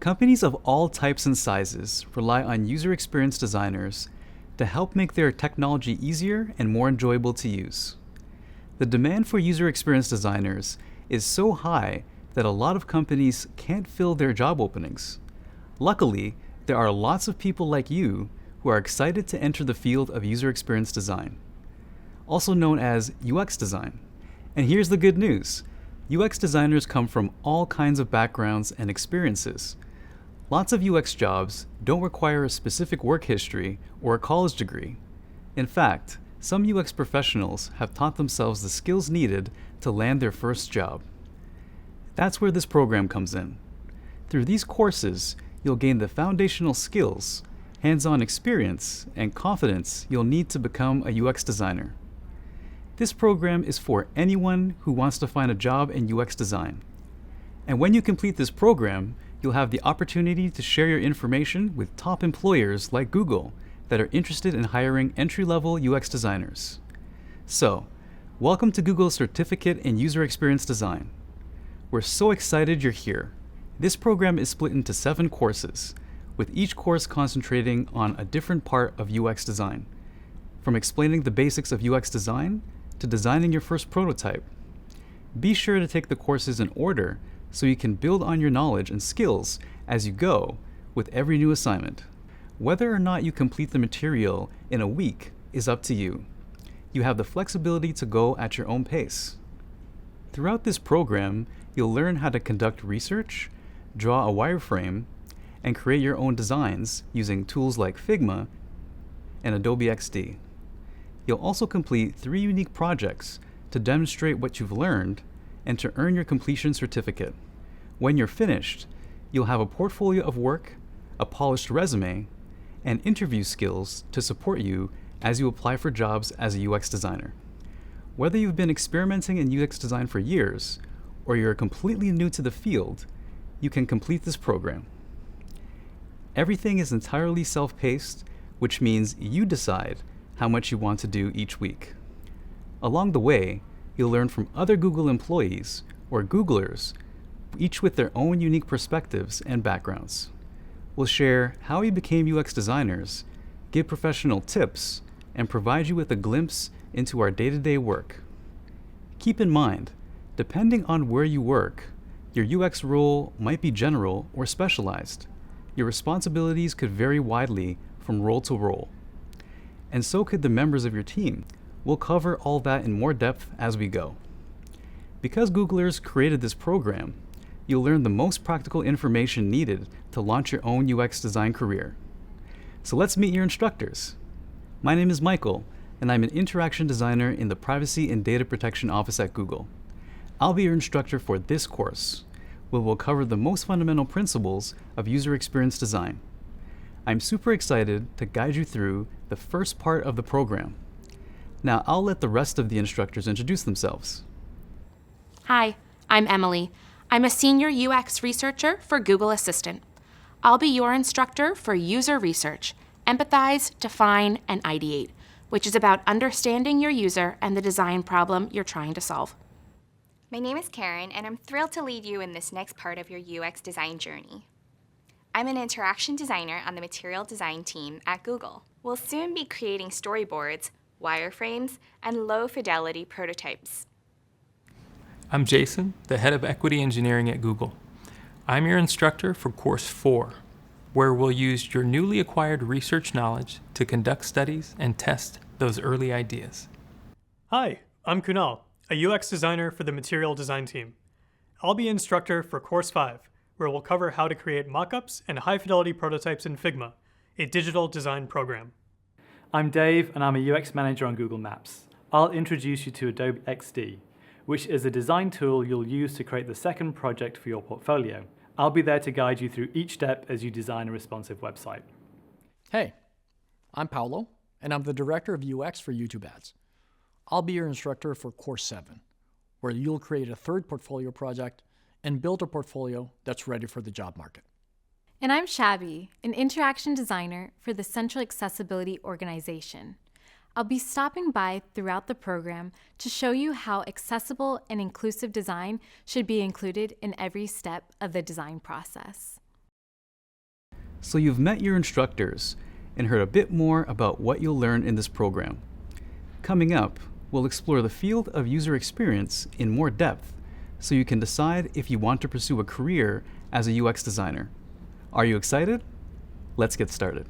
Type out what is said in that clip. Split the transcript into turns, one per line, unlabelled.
Companies of all types and sizes rely on user experience designers to help make their technology easier and more enjoyable to use. The demand for user experience designers is so high that a lot of companies can't fill their job openings. Luckily, there are lots of people like you who are excited to enter the field of user experience design, also known as UX design. And here's the good news. UX designers come from all kinds of backgrounds and experiences. Lots of UX jobs don't require a specific work history or a college degree. In fact, some UX professionals have taught themselves the skills needed to land their first job. That's where this program comes in. Through these courses, you'll gain the foundational skills, hands-on experience, and confidence you'll need to become a UX designer. This program is for anyone who wants to find a job in UX design. And when you complete this program, you'll have the opportunity to share your information with top employers like Google that are interested in hiring entry-level UX designers. So, welcome to Google's Certificate in User Experience Design. We're so excited you're here. This program is split into 7 courses, with each course concentrating on a different part of UX design, from explaining the basics of UX design to designing your first prototype. Be sure to take the courses in order so you can build on your knowledge and skills as you go with every new assignment. Whether or not you complete the material in a week is up to you. You have the flexibility to go at your own pace. Throughout this program, you'll learn how to conduct research, draw a wireframe, and create your own designs using tools like Figma and Adobe XD. You'll also complete 3 unique projects to demonstrate what you've learned and to earn your completion certificate. When you're finished, you'll have a portfolio of work, a polished resume, and interview skills to support you as you apply for jobs as a UX designer. Whether you've been experimenting in UX design for years, or you're completely new to the field, you can complete this program. Everything is entirely self-paced, which means you decide how much you want to do each week. Along the way, you'll learn from other Google employees, or Googlers, each with their own unique perspectives and backgrounds. We'll share how we became UX designers, give professional tips, and provide you with a glimpse into our day-to-day work. Keep in mind, depending on where you work, your UX role might be general or specialized. Your responsibilities could vary widely from role to role. And so could the members of your team. We'll cover all that in more depth as we go. Because Googlers created this program, you'll learn the most practical information needed to launch your own UX design career. So let's meet your instructors. My name is Michael, and I'm an interaction designer in the Privacy and Data Protection Office at Google. I'll be your instructor for this course, where we'll cover the most fundamental principles of user experience design. I'm super excited to guide you through the first part of the program. Now I'll let the rest of the instructors introduce themselves.
Hi, I'm Emily. I'm a senior UX researcher for Google Assistant. I'll be your instructor for user research, empathize, define, and ideate, which is about understanding your user and the design problem you're trying to solve.
My name is Karen, and I'm thrilled to lead you in this next part of your UX design journey. I'm an interaction designer on the material design team at Google. We'll soon be creating storyboards, wireframes, and low-fidelity prototypes.
I'm Jason, the head of equity engineering at Google. I'm your instructor for Course 4, where we'll use your newly acquired research knowledge to conduct studies and test those early ideas.
Hi, I'm Kunal, a UX designer for the material design team. I'll be instructor for Course 5, where we'll cover how to create mockups and high-fidelity prototypes in Figma, a digital design program.
I'm Dave, and I'm a UX manager on Google Maps. I'll introduce you to Adobe XD, which is a design tool you'll use to create the second project for your portfolio. I'll be there to guide you through each step as you design a responsive website.
Hey, I'm Paolo, and I'm the Director of UX for YouTube Ads. I'll be your instructor for Course 7, where you'll create a third portfolio project and build a portfolio that's ready for the job market.
And I'm Shabby, an interaction designer for the Central Accessibility Organization. I'll be stopping by throughout the program to show you how accessible and inclusive design should be included in every step of the design process.
So you've met your instructors and heard a bit more about what you'll learn in this program. Coming up, we'll explore the field of user experience in more depth so you can decide if you want to pursue a career as a UX designer. Are you excited? Let's get started.